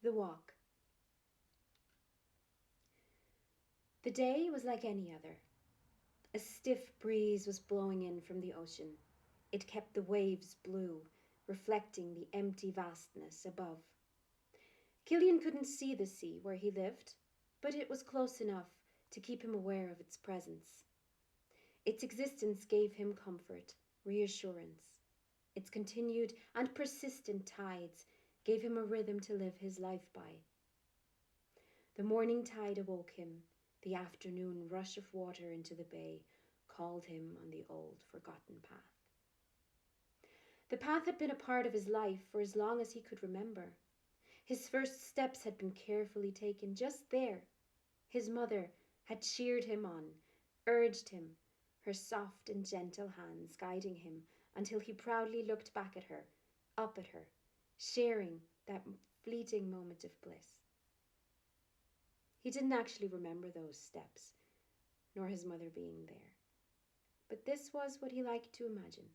The walk. The day was like any other. A stiff breeze was blowing in from the ocean. It kept the waves blue, reflecting the empty vastness above. Killian couldn't see the sea where he lived, but it was close enough to keep him aware of its presence. Its existence gave him comfort, reassurance. Its continued and persistent tides gave him a rhythm to live his life by. The morning tide awoke him. The afternoon rush of water into the bay called him on the old forgotten path. The path had been a part of his life for as long as he could remember. His first steps had been carefully taken just there. His mother had cheered him on, urged him, her soft and gentle hands guiding him until he proudly looked back at her, up at her, sharing that fleeting moment of bliss. He didn't actually remember those steps, nor his mother being there. But this was what he liked to imagine.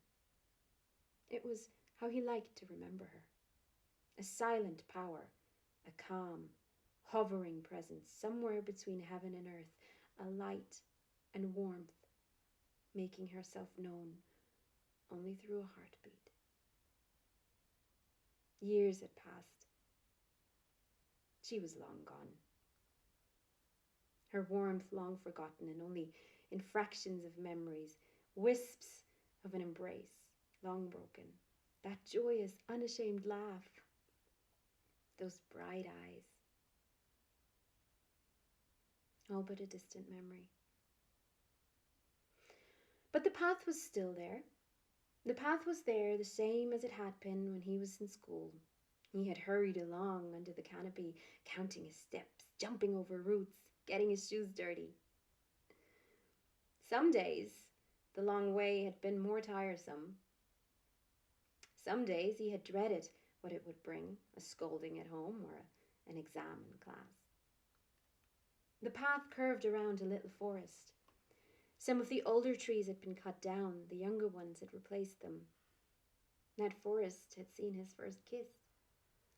It was how he liked to remember her. A silent power, a calm, hovering presence somewhere between heaven and earth, a light and warmth, making herself known only through a heartbeat. Years had passed. She was long gone. Her warmth long forgotten and only in fractions of memories, wisps of an embrace long broken, that joyous, unashamed laugh, those bright eyes. All but a distant memory. But the path was still there. The path was there, the same as it had been when he was in school. He had hurried along under the canopy, counting his steps, jumping over roots, getting his shoes dirty. Some days, the long way had been more tiresome. Some days he had dreaded what it would bring, a scolding at home or an exam in class. The path curved around a little forest. Some of the older trees had been cut down, the younger ones had replaced them. That forest had seen his first kiss,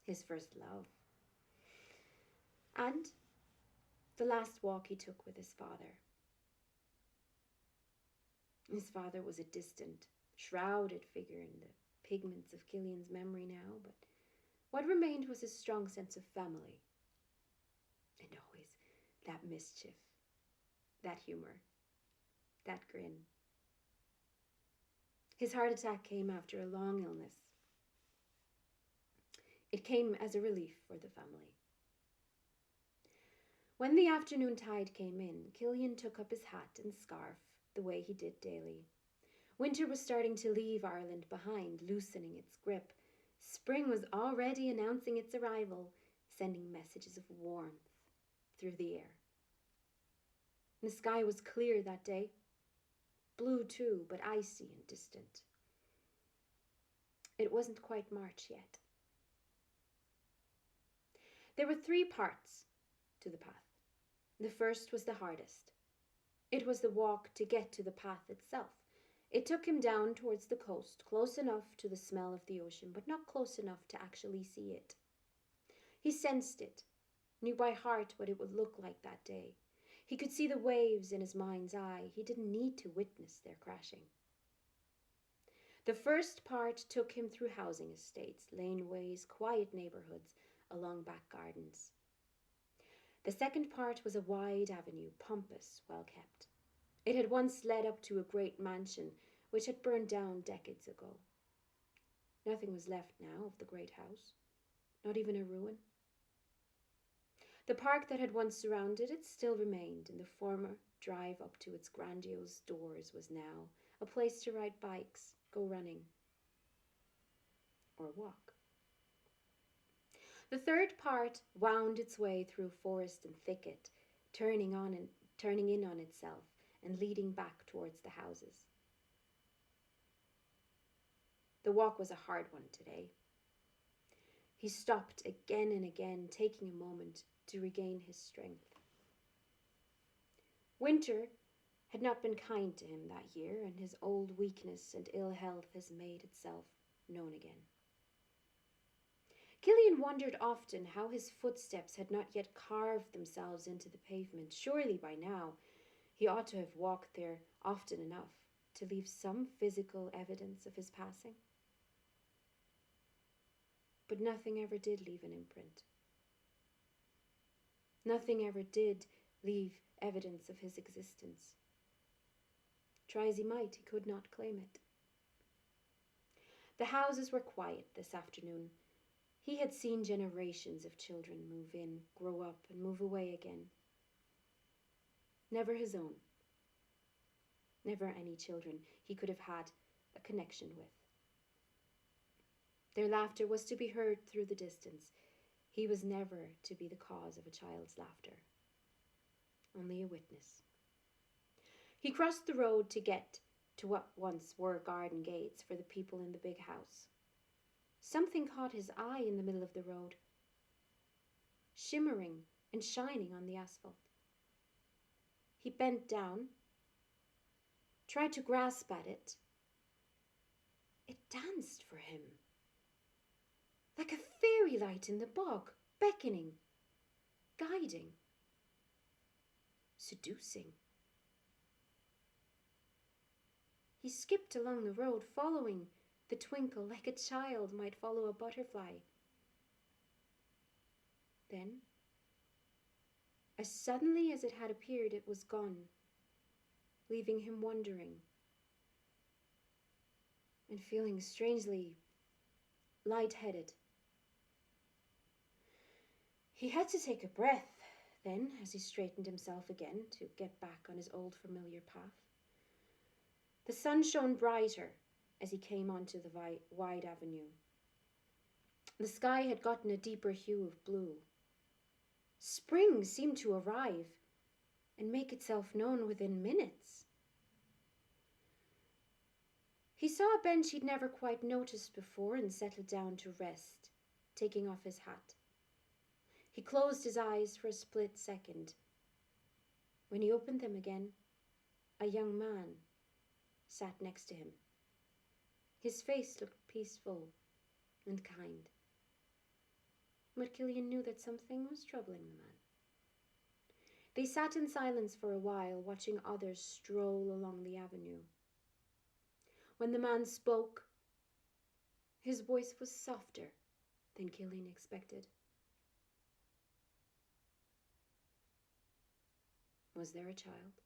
his first love. And the last walk he took with his father. His father was a distant, shrouded figure in the pigments of Killian's memory now, but what remained was his strong sense of family. And always that mischief, that humor, that grin. His heart attack came after a long illness. It came as a relief for the family. When the afternoon tide came in, Killian took up his hat and scarf the way he did daily. Winter was starting to leave Ireland behind, loosening its grip. Spring was already announcing its arrival, sending messages of warmth through the air. The sky was clear that day. Blue too, but icy and distant. It wasn't quite March yet. There were 3 parts to the path. The first was the hardest. It was the walk to get to the path itself. It took him down towards the coast, close enough to the smell of the ocean, but not close enough to actually see it. He sensed it, knew by heart what it would look like that day. He could see the waves in his mind's eye. He didn't need to witness their crashing. The first part took him through housing estates, laneways, quiet neighborhoods, along back gardens. The second part was a wide avenue, pompous, well kept. It had once led up to a great mansion, which had burned down decades ago. Nothing was left now of the great house, not even a ruin. The park that had once surrounded it still remained, and the former drive up to its grandiose doors was now a place to ride bikes, go running, or walk. The third part wound its way through forest and thicket, turning in on itself and leading back towards the houses. The walk was a hard one today. He stopped again and again, taking a moment to regain his strength. Winter had not been kind to him that year, and his old weakness and ill health has made itself known again. Killian wondered often how his footsteps had not yet carved themselves into the pavement. Surely by now he ought to have walked there often enough to leave some physical evidence of his passing. But nothing ever did leave an imprint. Nothing ever did leave evidence of his existence. Try as he might, he could not claim it. The houses were quiet this afternoon. He had seen generations of children move in, grow up, and move away again. Never his own. Never any children he could have had a connection with. Their laughter was to be heard through the distance. He was never to be the cause of a child's laughter. Only a witness. He crossed the road to get to what once were garden gates for the people in the big house. Something caught his eye in the middle of the road, shimmering and shining on the asphalt. He bent down, tried to grasp at it. It danced for him, like a fairy light in the bog, beckoning, guiding, seducing. He skipped along the road, following the twinkle like a child might follow a butterfly. Then, as suddenly as it had appeared, it was gone, leaving him wondering and feeling strangely lightheaded. He had to take a breath then as he straightened himself again to get back on his old familiar path. The sun shone brighter as he came onto the wide avenue. The sky had gotten a deeper hue of blue. Spring seemed to arrive and make itself known within minutes. He saw a bench he'd never quite noticed before and settled down to rest, taking off his hat. He closed his eyes for a split second. When he opened them again, a young man sat next to him. His face looked peaceful and kind. But Killian knew that something was troubling the man. They sat in silence for a while, watching others stroll along the avenue. When the man spoke, his voice was softer than Killian expected. Was there a child?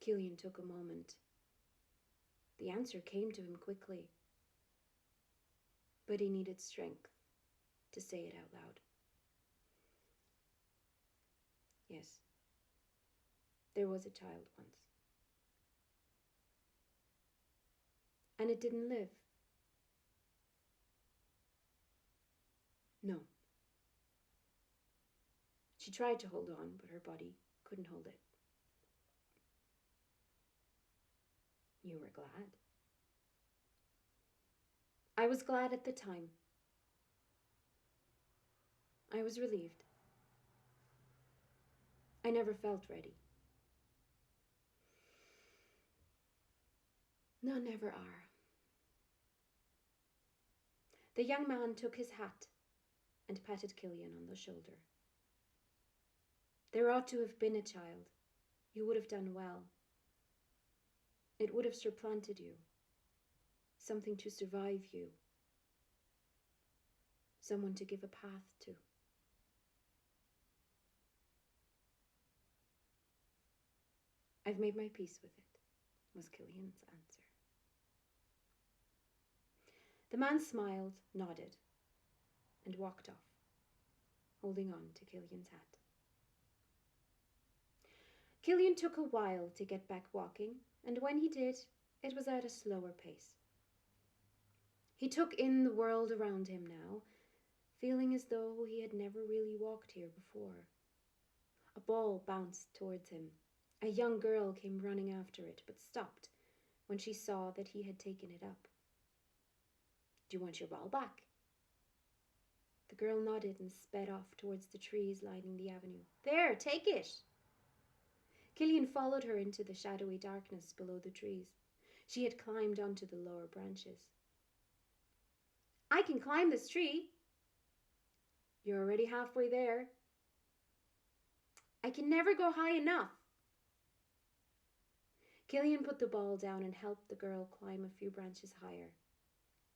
Killian took a moment. The answer came to him quickly, but he needed strength to say it out loud. Yes, there was a child once. And it didn't live. No. She tried to hold on, but her body couldn't hold it. You were glad. I was glad at the time. I was relieved. I never felt ready. None ever are. The young man took his hat and patted Killian on the shoulder. There ought to have been a child. You would have done well. It would have supplanted you. Something to survive you. Someone to give a path to. I've made my peace with it, was Killian's answer. The man smiled, nodded, and walked off, holding on to Killian's hat. Killian took a while to get back walking, and when he did, it was at a slower pace. He took in the world around him now, feeling as though he had never really walked here before. A ball bounced towards him. A young girl came running after it, but stopped when she saw that he had taken it up. Do you want your ball back? The girl nodded and sped off towards the trees lining the avenue. There, take it! Killian followed her into the shadowy darkness below the trees. She had climbed onto the lower branches. I can climb this tree. You're already halfway there. I can never go high enough. Killian put the ball down and helped the girl climb a few branches higher.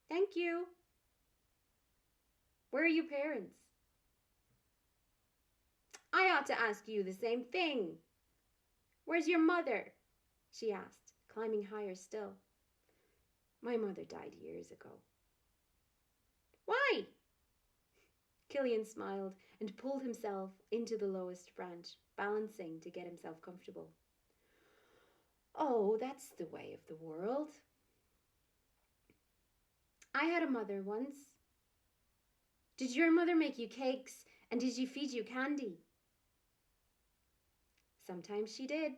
Thank you. Where are your parents? I ought to ask you the same thing. Where's your mother? She asked, climbing higher still. My mother died years ago. Why? Killian smiled and pulled himself into the lowest branch, balancing to get himself comfortable. Oh, that's the way of the world. I had a mother once. Did your mother make you cakes and did she feed you candy? Sometimes she did.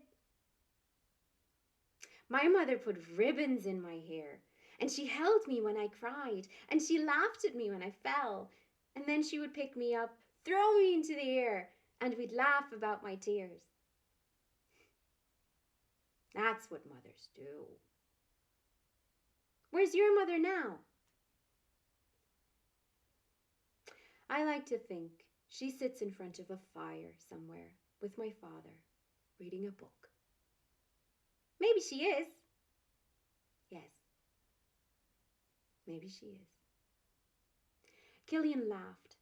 My mother put ribbons in my hair, and she held me when I cried, and she laughed at me when I fell, and then she would pick me up, throw me into the air, and we'd laugh about my tears. That's what mothers do. Where's your mother now? I like to think she sits in front of a fire somewhere with my father, reading a book. Maybe she is. Yes, maybe she is. Killian laughed,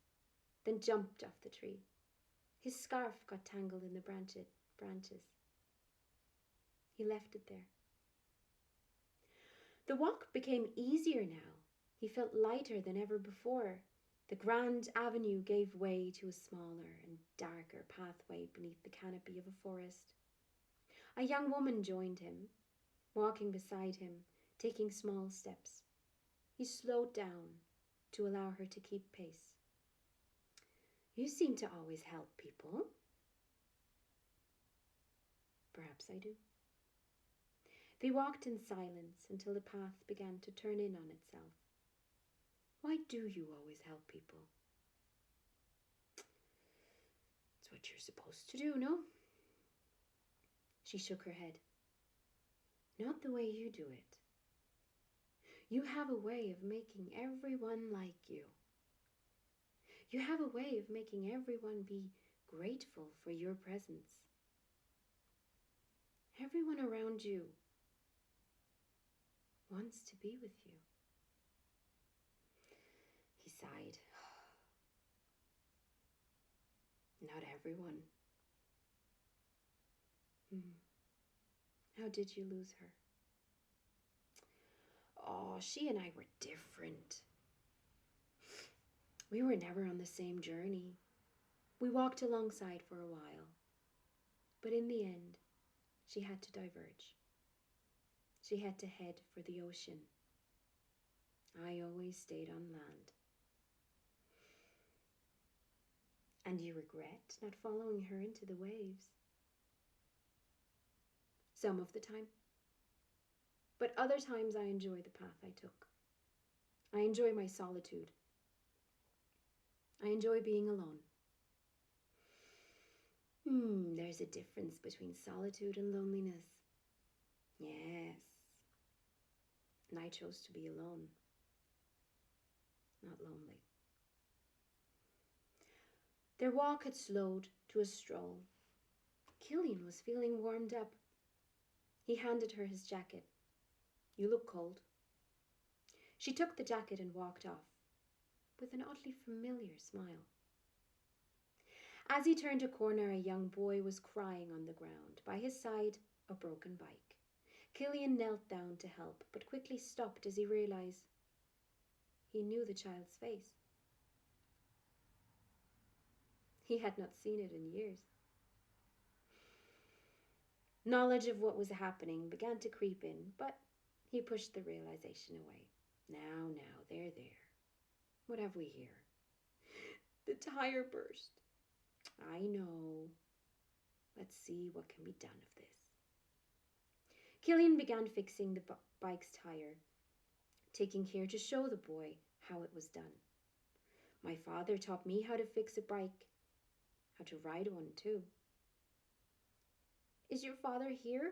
then jumped off the tree. His scarf got tangled in the branches. He left it there. The walk became easier now. He felt lighter than ever before. The grand avenue gave way to a smaller and darker pathway beneath the canopy of a forest. A young woman joined him, walking beside him, taking small steps. He slowed down to allow her to keep pace. You seem to always help people. Perhaps I do. They walked in silence until the path began to turn in on itself. Why do you always help people? It's what you're supposed to do, no? She shook her head. Not the way you do it. You have a way of making everyone like you. You have a way of making everyone be grateful for your presence. Everyone around you wants to be with you. He sighed. Not everyone. How did you lose her? Oh, she and I were different. We were never on the same journey. We walked alongside for a while. But in the end, she had to diverge. She had to head for the ocean. I always stayed on land. And you regret not following her into the waves? Some of the time. But other times I enjoy the path I took. I enjoy my solitude. I enjoy being alone. There's a difference between solitude and loneliness. Yes. And I chose to be alone, not lonely. Their walk had slowed to a stroll. Killian was feeling warmed up. He handed her his jacket. You look cold. She took the jacket and walked off, with an oddly familiar smile. As he turned a corner, a young boy was crying on the ground. By his side, a broken bike. Killian knelt down to help, but quickly stopped as he realized he knew the child's face. He had not seen it in years. Knowledge of what was happening began to creep in, but he pushed the realization away. Now, they're there. What have we here? The tire burst. I know. Let's see what can be done of this. Killian began fixing the bike's tire, taking care to show the boy how it was done. My father taught me how to fix a bike, how to ride one too. Is your father here?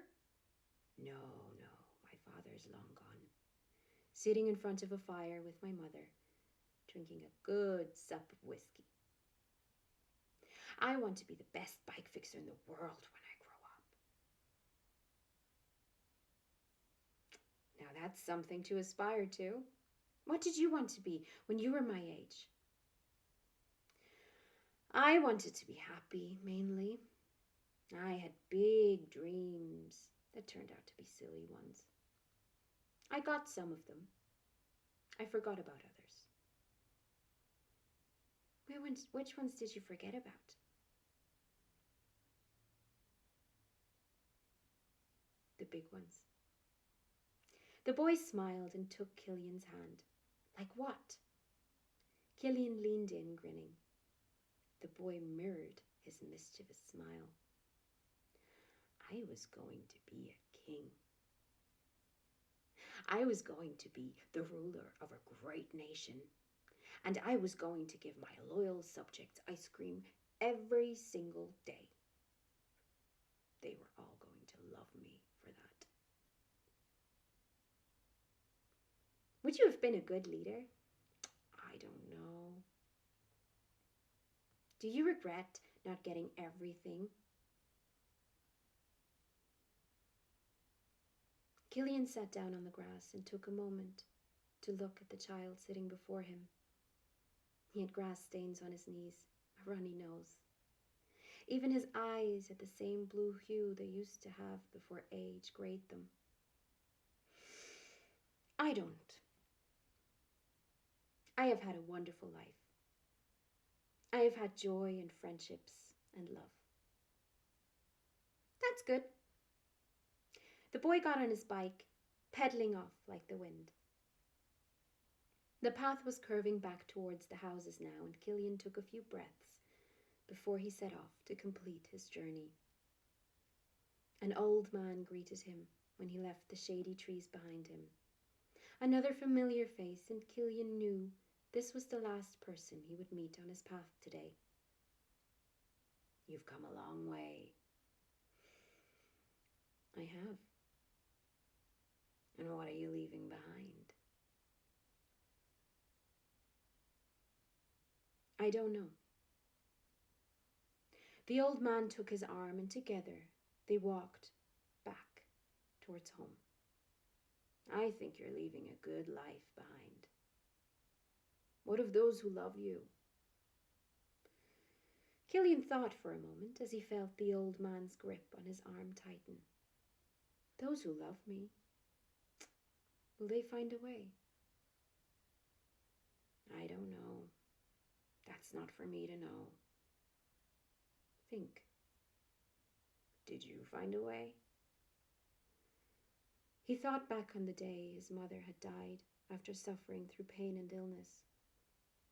No, my father is long gone. Sitting in front of a fire with my mother, drinking a good sup of whiskey. I want to be the best bike fixer in the world when I grow up. Now that's something to aspire to. What did you want to be when you were my age? I wanted to be happy, mainly. I had big dreams that turned out to be silly ones. I got some of them. I forgot about others. Which ones did you forget about? The big ones. The boy smiled and took Killian's hand. Like what? Killian leaned in, grinning. The boy mirrored his mischievous smile. I was going to be a king. I was going to be the ruler of a great nation, and I was going to give my loyal subjects ice cream every single day. They were all going to love me for that. Would you have been a good leader? I don't know. Do you regret not getting everything? Killian sat down on the grass and took a moment to look at the child sitting before him. He had grass stains on his knees, a runny nose. Even his eyes had the same blue hue they used to have before age grayed them. I don't. I have had a wonderful life. I have had joy and friendships and love. That's good. The boy got on his bike, pedaling off like the wind. The path was curving back towards the houses now, and Killian took a few breaths before he set off to complete his journey. An old man greeted him when he left the shady trees behind him. Another familiar face, and Killian knew this was the last person he would meet on his path today. You've come a long way. I have. And what are you leaving behind? I don't know. The old man took his arm, and together they walked back towards home. I think you're leaving a good life behind. What of those who love you? Killian thought for a moment as he felt the old man's grip on his arm tighten. Those who love me, will they find a way? I don't know. That's not for me to know. Think. Did you find a way? He thought back on the day his mother had died after suffering through pain and illness.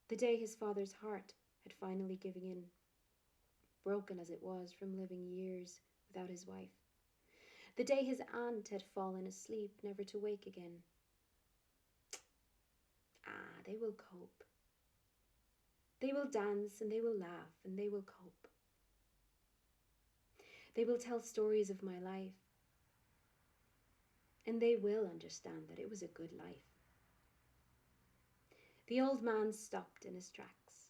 The day his father's heart had finally given in, broken as it was from living years without his wife. The day his aunt had fallen asleep, never to wake again. They will cope. They will dance and they will laugh and they will cope. They will tell stories of my life, and they will understand that it was a good life. The old man stopped in his tracks.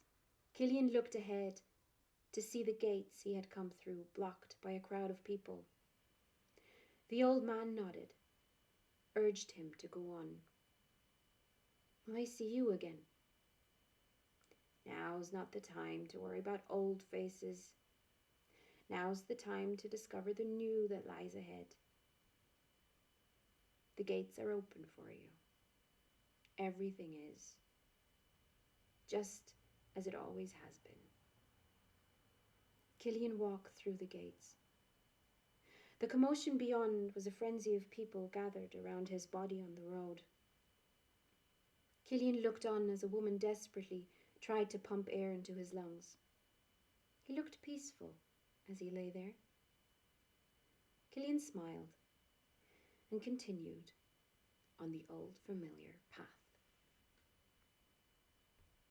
Killian looked ahead to see the gates he had come through blocked by a crowd of people. The old man nodded, urged him to go on. Will I see you again? Now's not the time to worry about old faces. Now's the time to discover the new that lies ahead. The gates are open for you. Everything is. Just as it always has been. Killian walked through the gates. The commotion beyond was a frenzy of people gathered around his body on the road. Killian looked on as a woman desperately tried to pump air into his lungs. He looked peaceful as he lay there. Killian smiled and continued on the old familiar path.